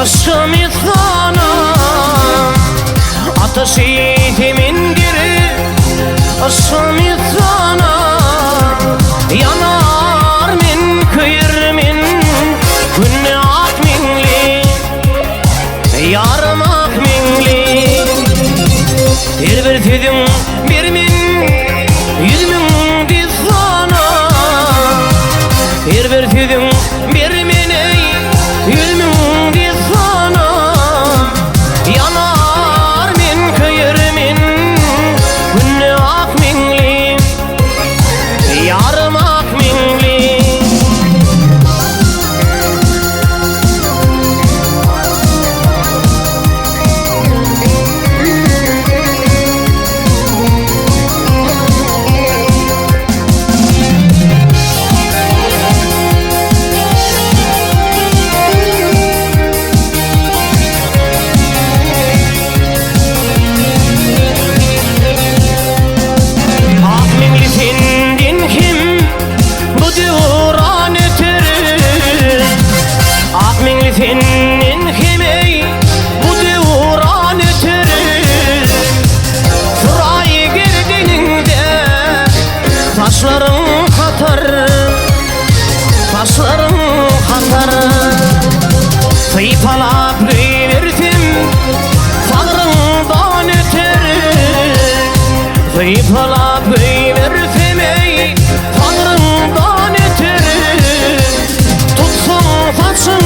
aşkım sana ateş itimin geri aşkım sana yanar min kıyır min günne ak minli yarım ak minli bir tüdüm bir min yüz min diz sana bir tüdüm bir min yüz min diz sana yanar min kıyır min günne ak minli yarım ak minli senin kimi bu devran ötürü sırayı girdiğinde taşların katar sıypalap verdim tanrımdan ötürü sıypalap verdim ey tanrımdan ötürü tutsun saçın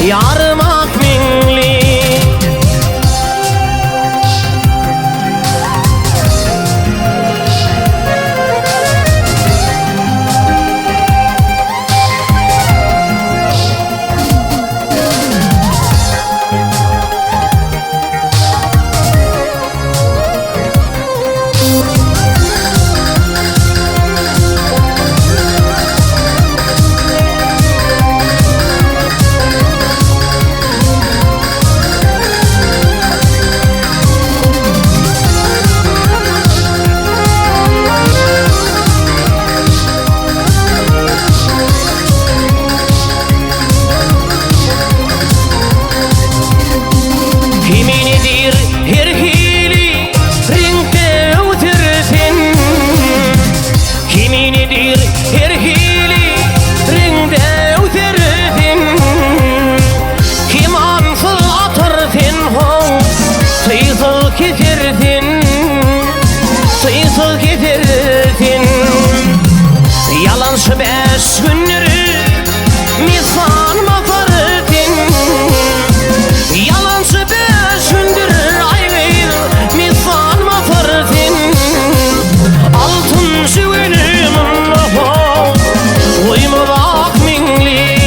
yarım ak minli kiminidir her hili renkte ötersin kiminidir her hili renkte ötersin kim ansız atarsın ho sıyısız kesersin yalansı 5 günleri misan matarsın yalansı 5 gündür ayrıyır misan matarsın altın süvenim uyma bak minli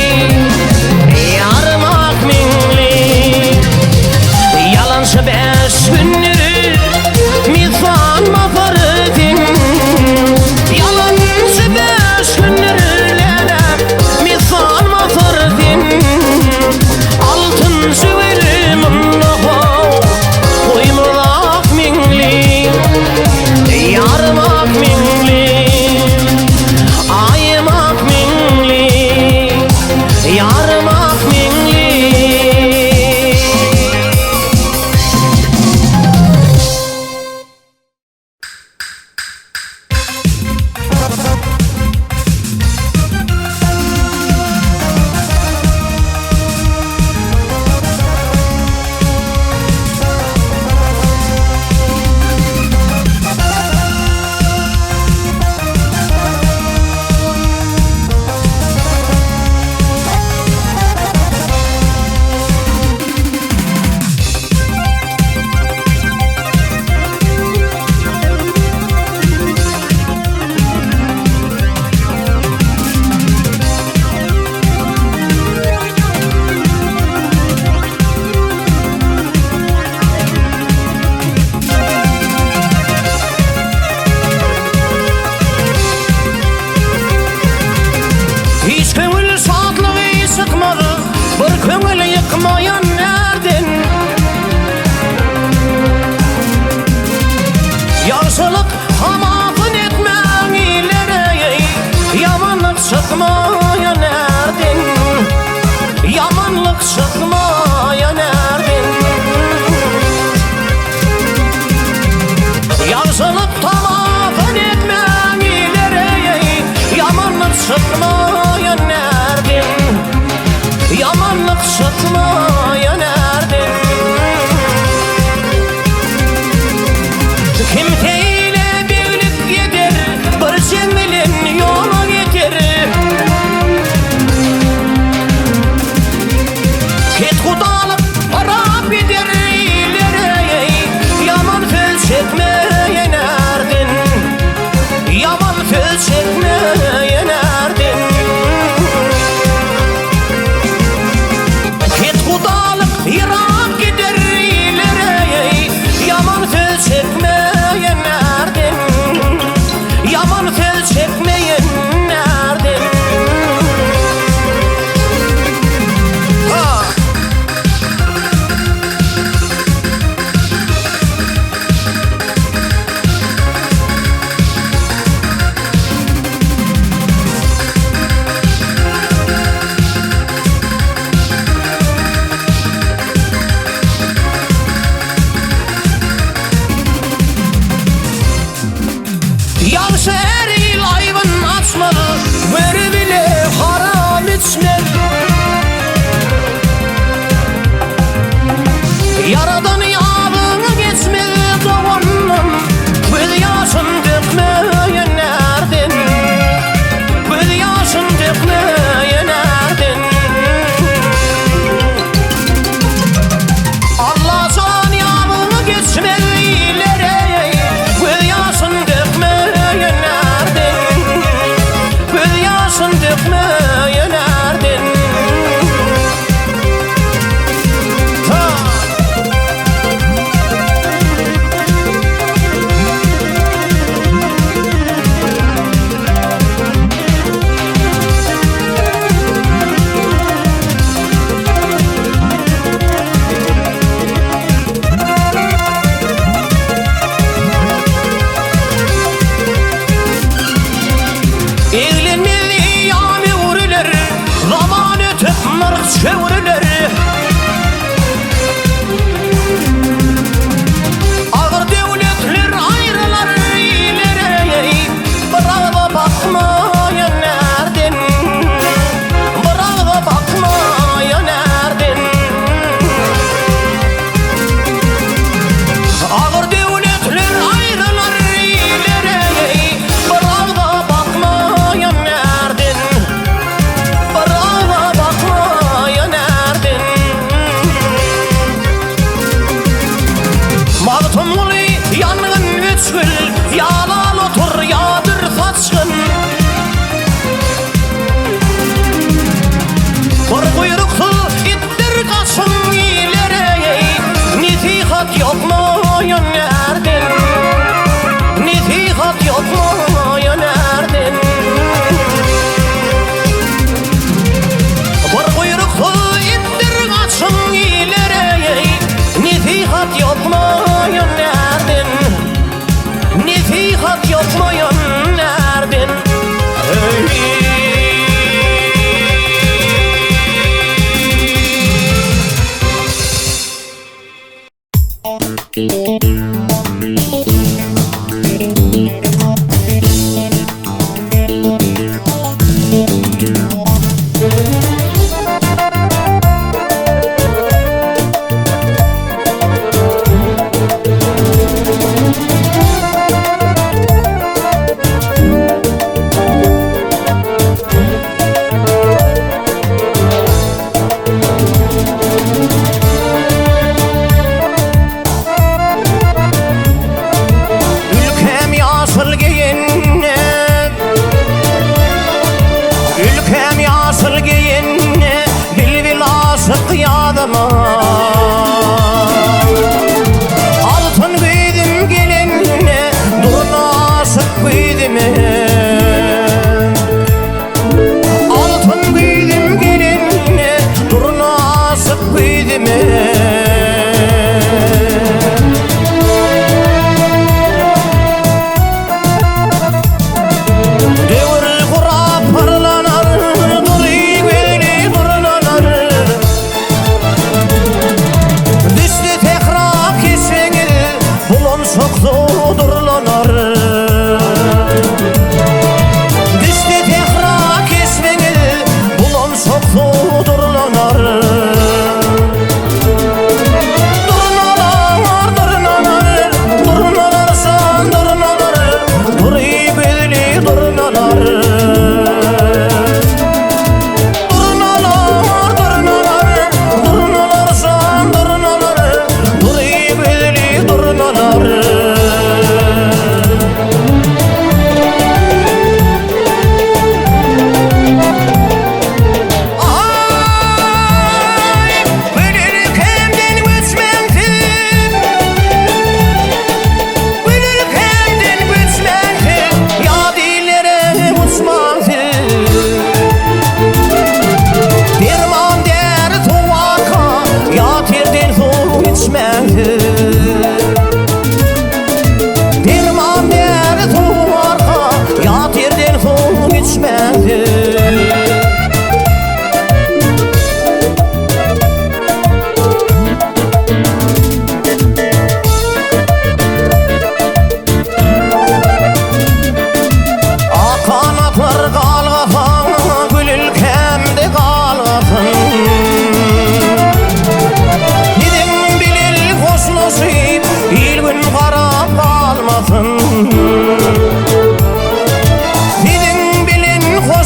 yarım ak minli yalansı 5 günleri misan matarsın yalansı 5 günleri misan matarsın yamanlık çıkmaya nerdin? Yazılıp tamafın etmem ileri, yamanlık çıkmaya nerdin? Yamanlık çıkmaya nerdin? Kimteyle birlik gider, bir cemilin yolu getirir. Ket kudalık para bidir ileri, yaman fel çekmeye nerdin? Yaman fel çekmeye nerdin? Ket kudalık Irak gider ileri, yaman fel çekmeye nerdin? Yaman fel çekmeye nerdin? Ha! Yağsa her yıl ayvın açmalı, veri bile haram içmeli. Yaradan yağını geçmeli doğanın, göz yaşın dökmeye nerdin? Göz yaşın dökmeye nerdin? Allah can yağını geçmeli ileri, göz yaşın dökmeye nerdin? Göz yaşın dökmeye nerdin? Ha! Evlenmeli yami vurulur, zaman ötüp mırk çevrilir. Ağır devletler ayrılar ileri, brava bakmaya nerdin? Brava bakmaya nerdin? Ağır devletler ayrılar ileri, brava bakmaya nerdin? Brava bakmaya nerdin?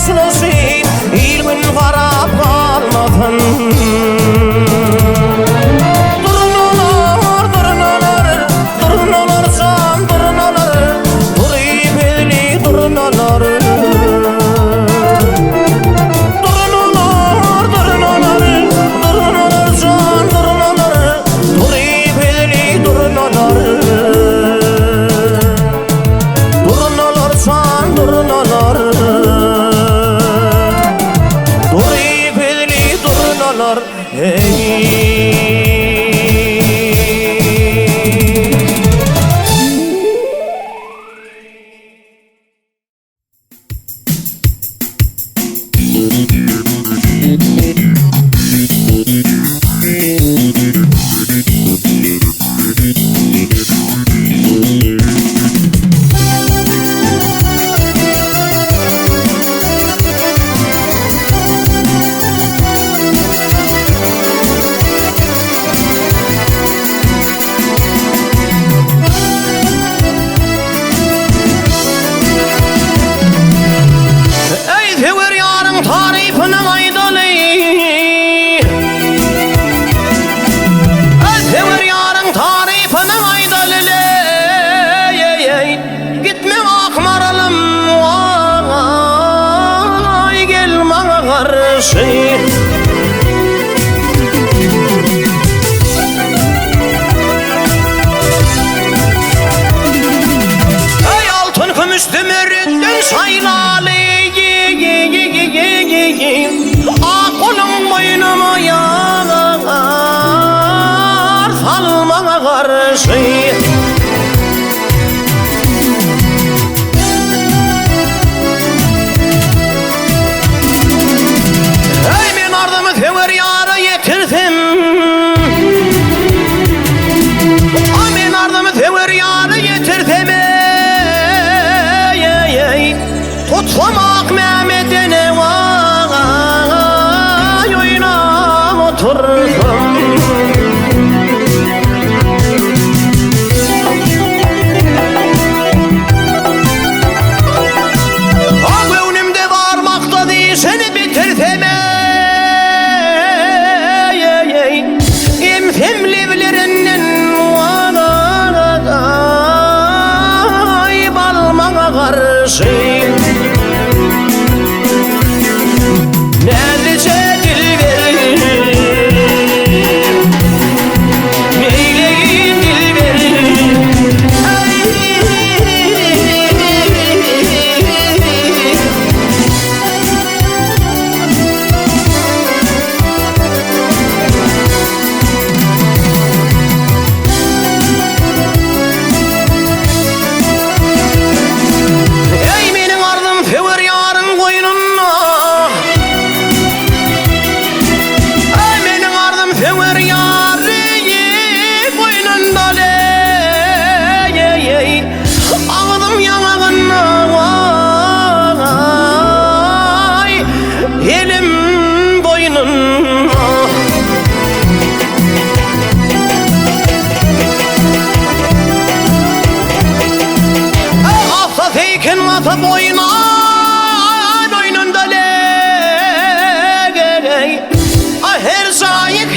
aslısin ilmin qarab qalmadın Durnalar can durnalar Durib elli durnalar Durnalar can durnalar Durib elli durnalar Durnalar can durnalar Durib elli durnalar Ey altın kümüş dümüründen saylalı Kolum boynuma yağar Salmana karşı Tutmamak Mehmet'ine vay oynam oturdum Ak önümde varmakta değil seni bitirdim İmtimlivlerinden vay balmana karşı Ata boyuna boynunda legey her zayık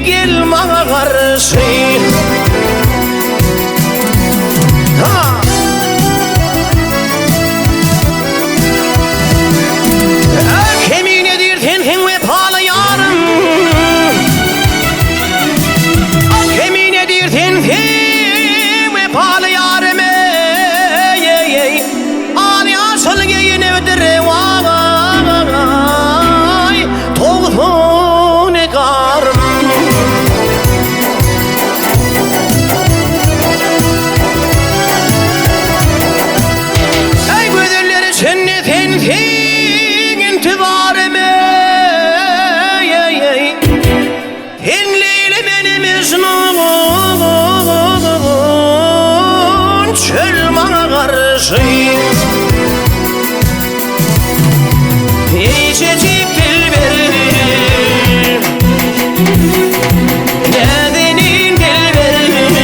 gel bana karşı Kemin edirtin ve palı yarım Kemin edirtin Palı yarime Ali asıl geyin evdir vay Toğlu ne karım Ey güdülleri sünnetin intibarime Hinliyle benim iznum Çöl bana karşı İçecek dilberim Nedenin dilberim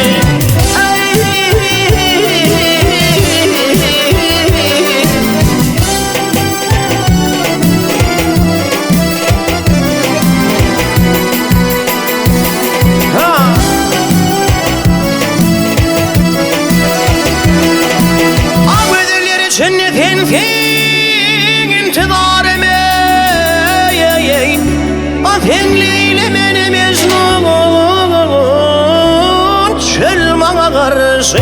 cennetin fin intidarime Afenliyle meni mecnun Çölmana karşı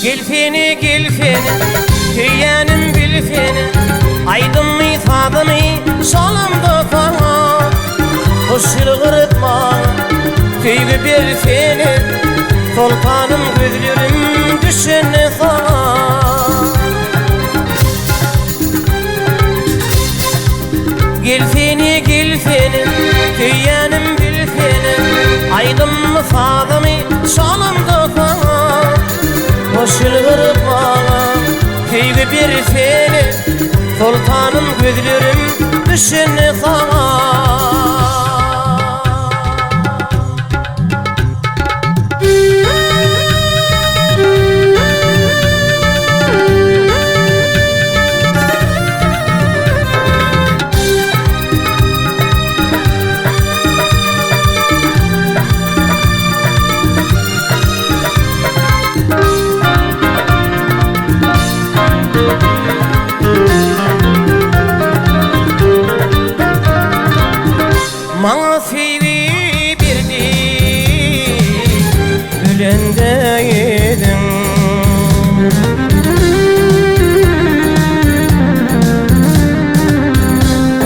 Gilfini gilfini, hüyenim bilfini Aydın ifadını salamda falan Hoşçul kırıtma, tüygü bir fini Soltanım gözlerim düşünü falan Gilfini gilfini, hüyenim bilfini Aydın ifadını salamda falan Hoşul kırıtma, tüygü bir fini Sultanım gözlerim düşünü sana Bana sevgi birdi, gülendeydin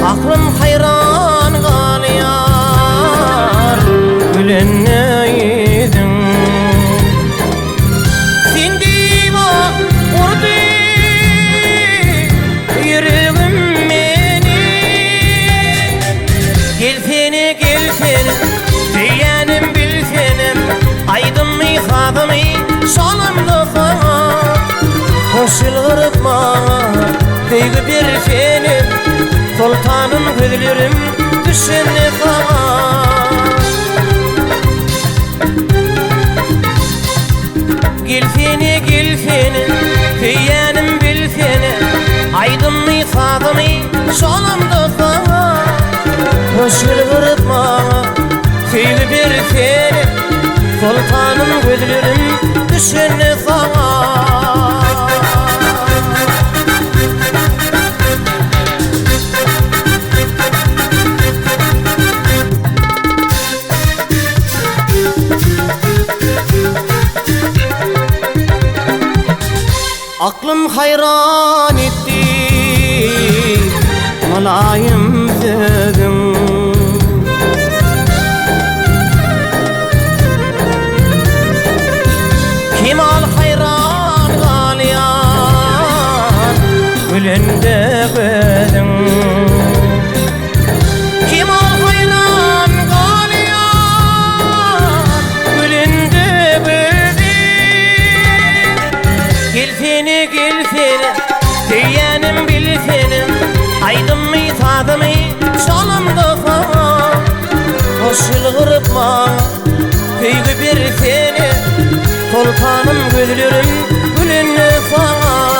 Aklım hayran kalıyor, gülendeydin Sindi bak vurdu yüreğim beni Gilfini gilfini, hüyenim bilfinim Aydın ifadımı salamda sana Hoşçul kırıtma, tüygü bir finim Sultanım gözlerim düşünü sana Gilfini gilfini, hüyenim bilfini Aydın ifadımı salamda sana Hoşçul kırıtma, tüygü bir fini Sultanım gözlerim düşünü sana Aklım hayran etti, malayım dedim Kemal hayran kalıyor, gülünde bedim Kemal hayran kalıyor, gülünde bedim Gilfini gilfini, hüyenim bilfinim Aydın ifadımı salamda sana Hoşçul kırıtma, tüygü bir fini Sultanım gözlerim gülünü sana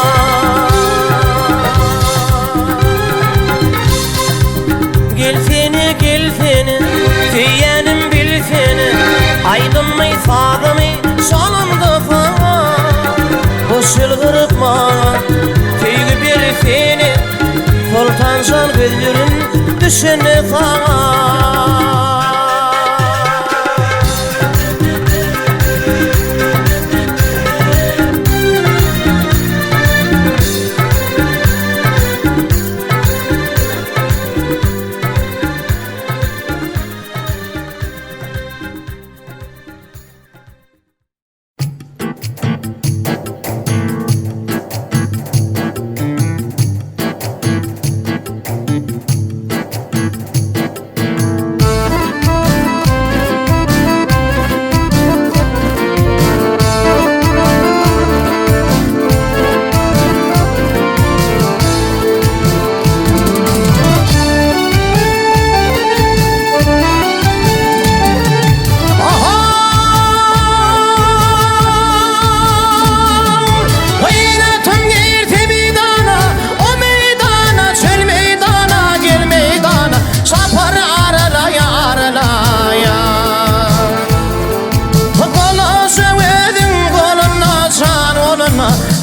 Gilfini gilfini, hüyenim bilfini Aydın ifadımı salamda sana Hoşçul kırıtma, tüygü bir fini Sultan gözlerim düşünü sana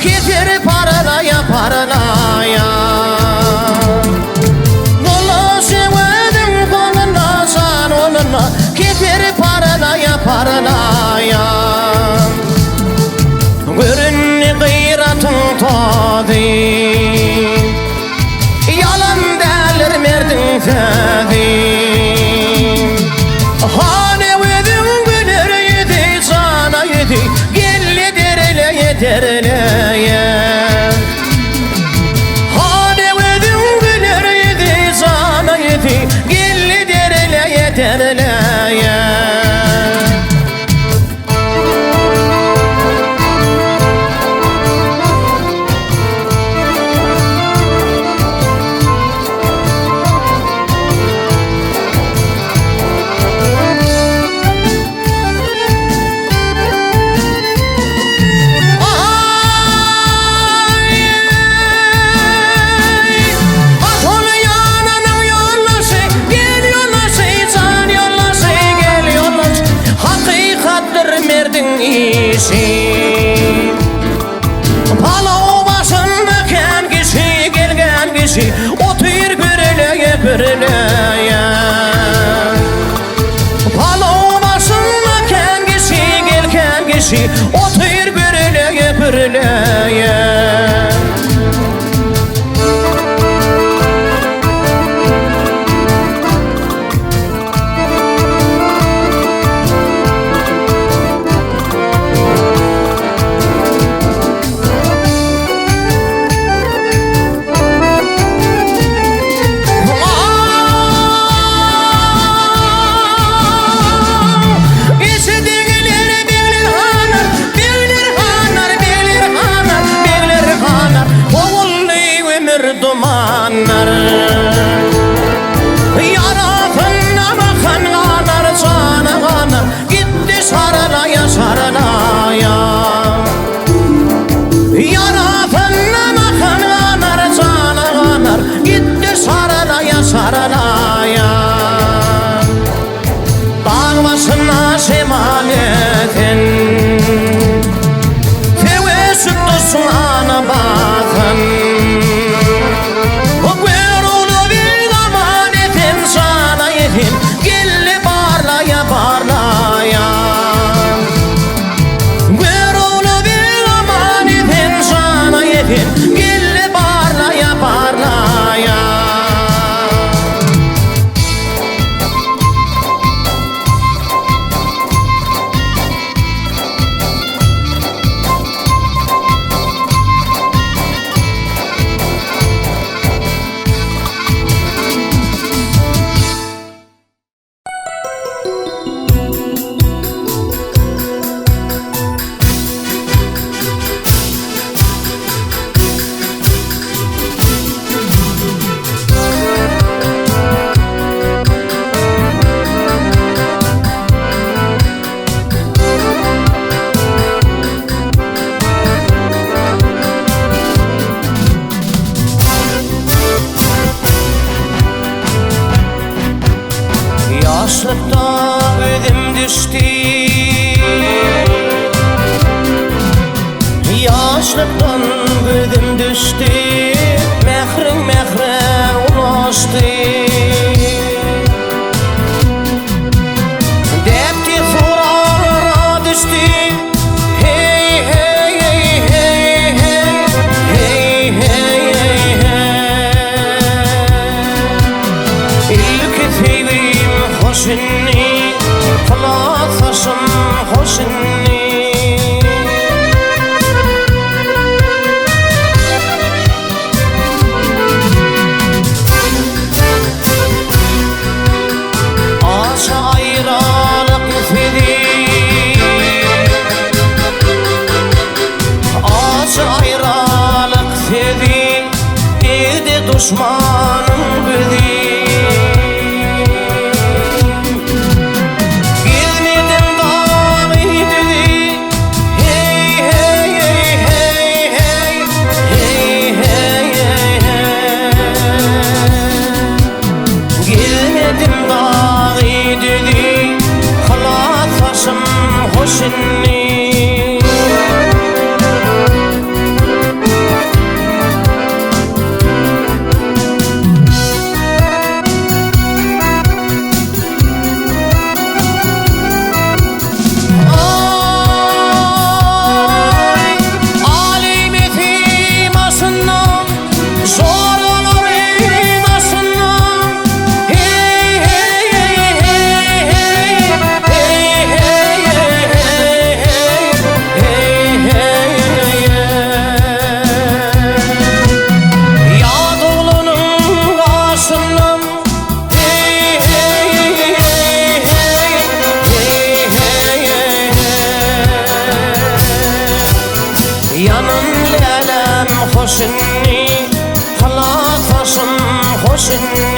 Getir paralaya paralaya. Kolla sevedim koluna san onunla. Getir paralaya paralaya. Görünni gıyratın tadı. Yalan derler merdin tadı. Hane vedin bilir yedi sana yedi. Gelli derele dereleye. Hane vedin bilir yedi sana yedi. Gelli dereleye dereleye. Palau başında ken kişi gelgen kişi otur göreleye göreleye. Palau başında ken kişi gelgen kişi otur göreleye göreleye. Dumanlar yaratına bakan kanar sana kanar gitti sarılaya sarılaya. Yaratına bakan kanar sana kanar gitti sarılaya sarılaya. Dağ başına şemaletin tevessüt düşmana bakın. Gelli parlaya parlaya. Görulu bir amanetin sana yetin. Gelli parlaya parlaya. Yaşlıkta ödüm düştü. Yaşlıktan ödüm düştü. Mehrin mehre ulaştı. Depti surara düştü. Hey hey hey hey hey. Hey hey hey hey. İlk tevim hoşinni Kılatasım hoşinni. Aşa ayrılık fidi. Aşa ayrılık fidi. Dedi düşmanım bidi. hoşinni yanın lelem hoşunni halak hoşum hoşunni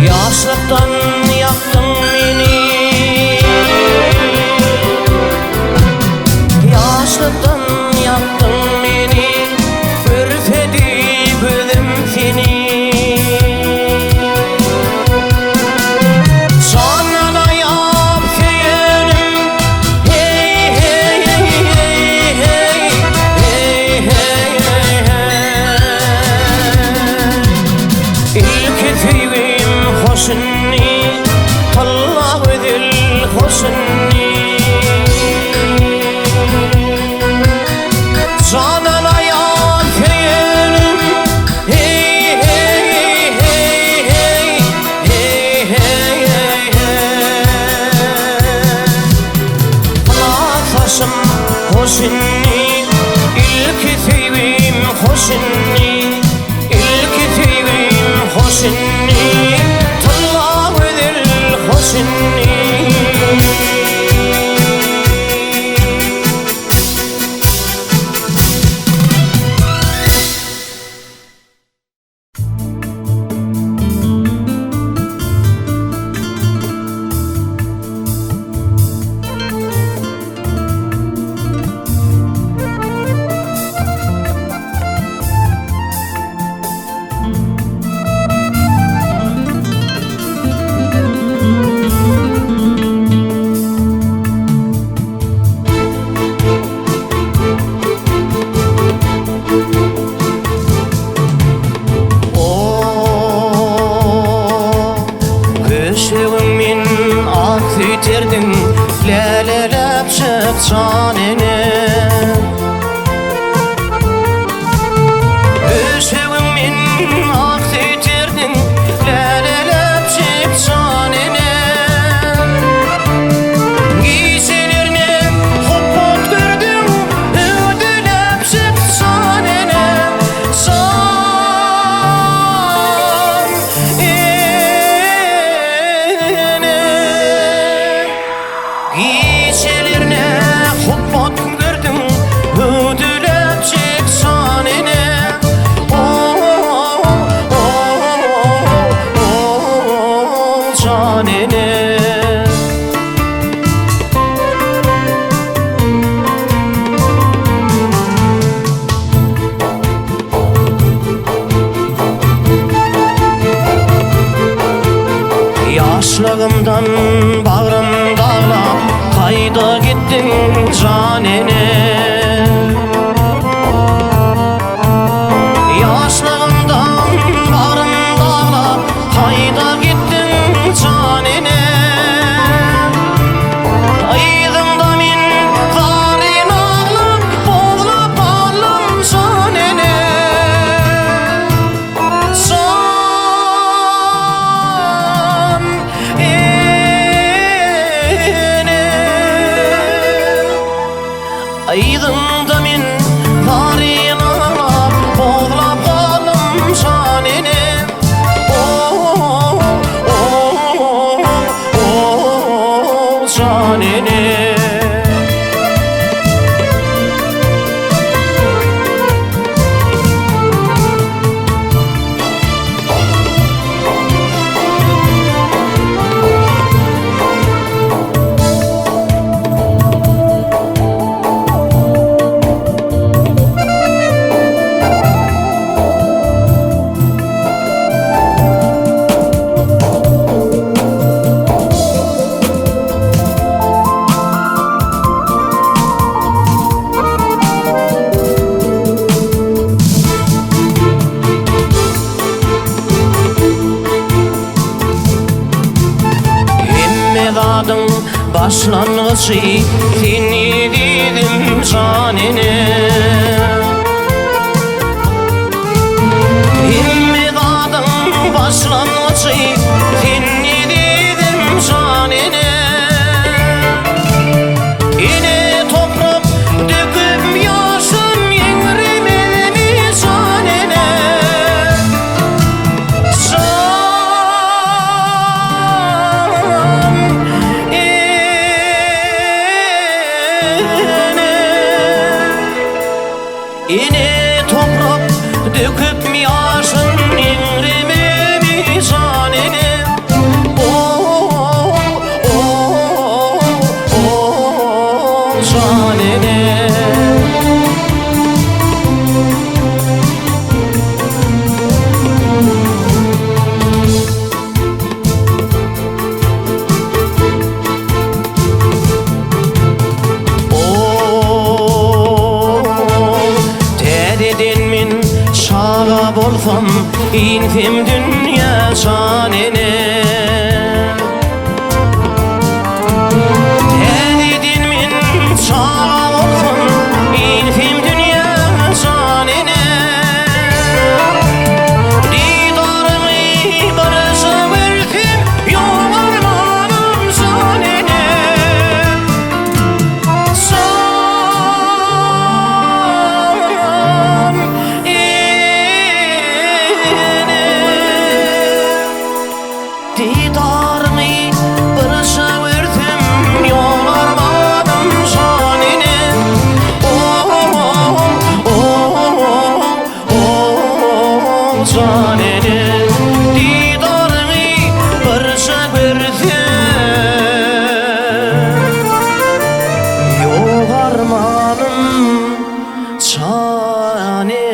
Yaşlıktan yaktın beni, yaşlıktan yaktın beni, ürfedi gözüm seni. Sana da yap seyenim, hey hey hey hey hey hey hey hey. İlk sevim hoşunni tallah vedil hoşunni canana yan feyenim hey hey hey hey hey hey hey tallah hoşum hoşunni ilk sevim hoşunni ilk sevim hoşunni tallah vedil hoşunni Köşeğimin ak süterdin lelelep çık canini Köşeğimin ak süterdin lelelep çık canini Giysilerine hopot gördüm ödülep çık canini Giysilerine hopot gördüm ödülep çık canini canini Yaşlığımdan bağrım dağlap kayda gittin canini Yaşlığımdan bağrım dağlap kayda gittin canini Aydımda min zarin ağlap boğlap alım canini Aydımda min zarin ağlap boğlap alım canini canini başlangıcı seni dedim canini döküp mi yaşın emrime mi canini. Oh, oh, oh, canini. Şağa bolsam infim dünya şanine. Dedin min şağa bolsam infim dünya şanine. Didarını barışa verdim yok armanım şanine. Didarımı barışa verdim yol armadım şanine. Oh, oh, oh, oh, şanine. Didarımı barışa verdim yol armadım şanine.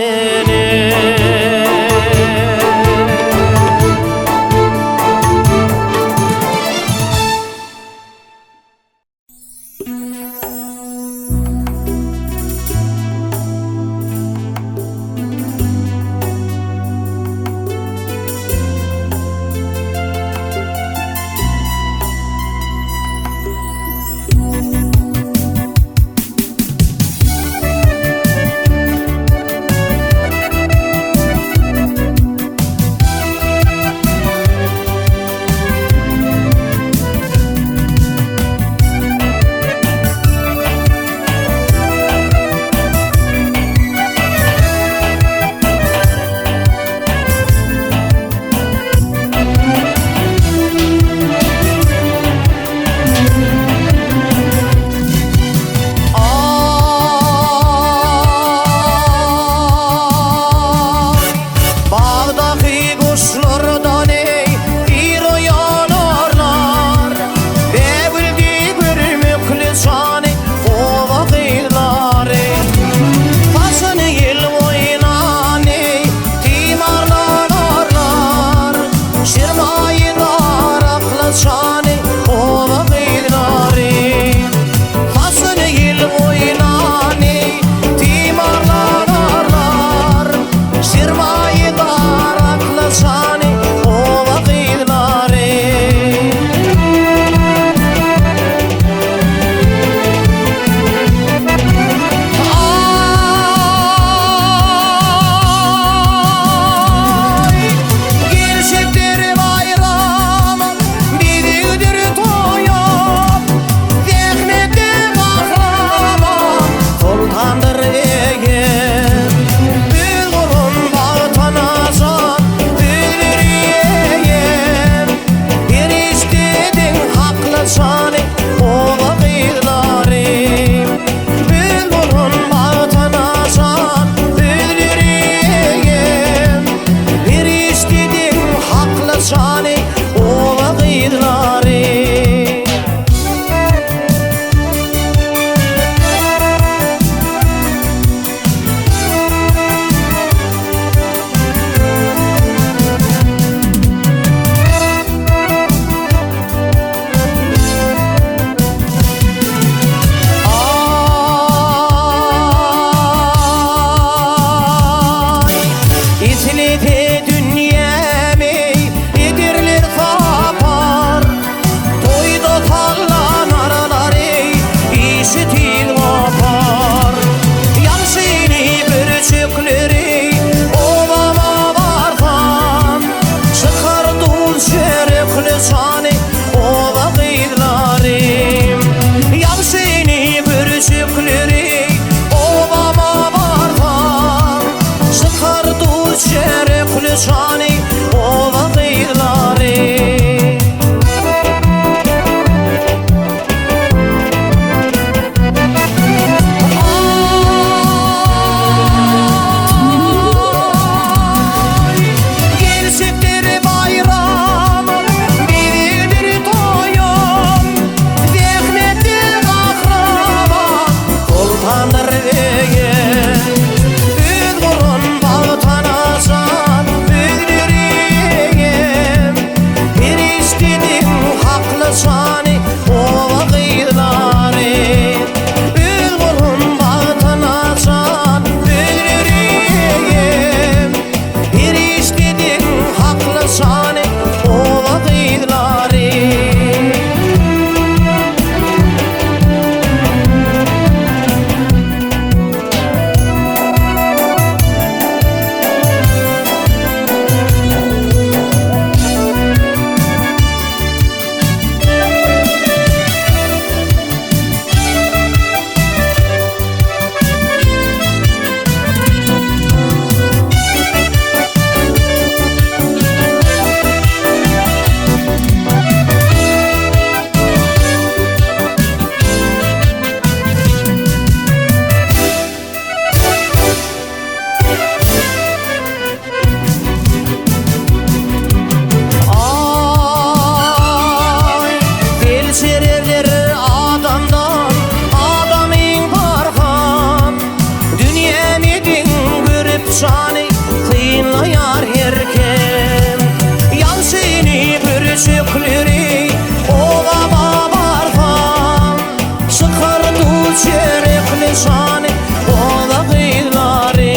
şanı ola gıylari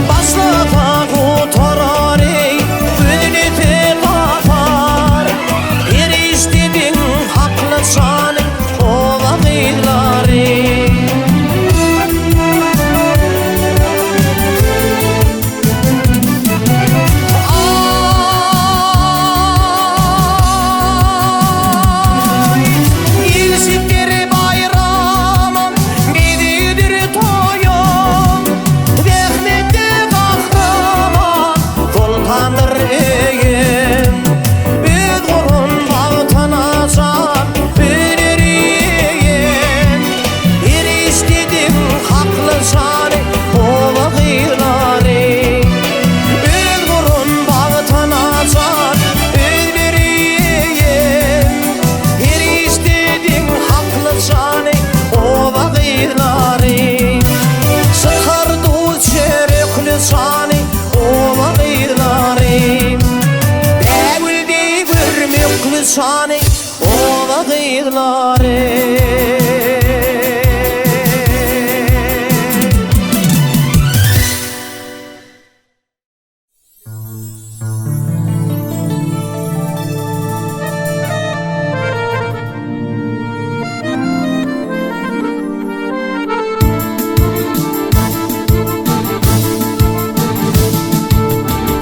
Başlata kutarari Gününü te kapar Eriştidin haklı şanı ola gıylari Şanı ola gıylari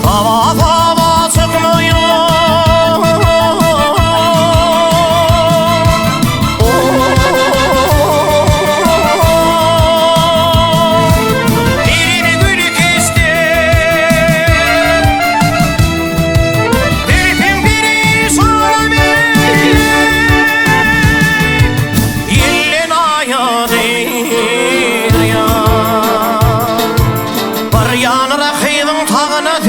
Hava çıkmıyor Yanıra xeydin tağına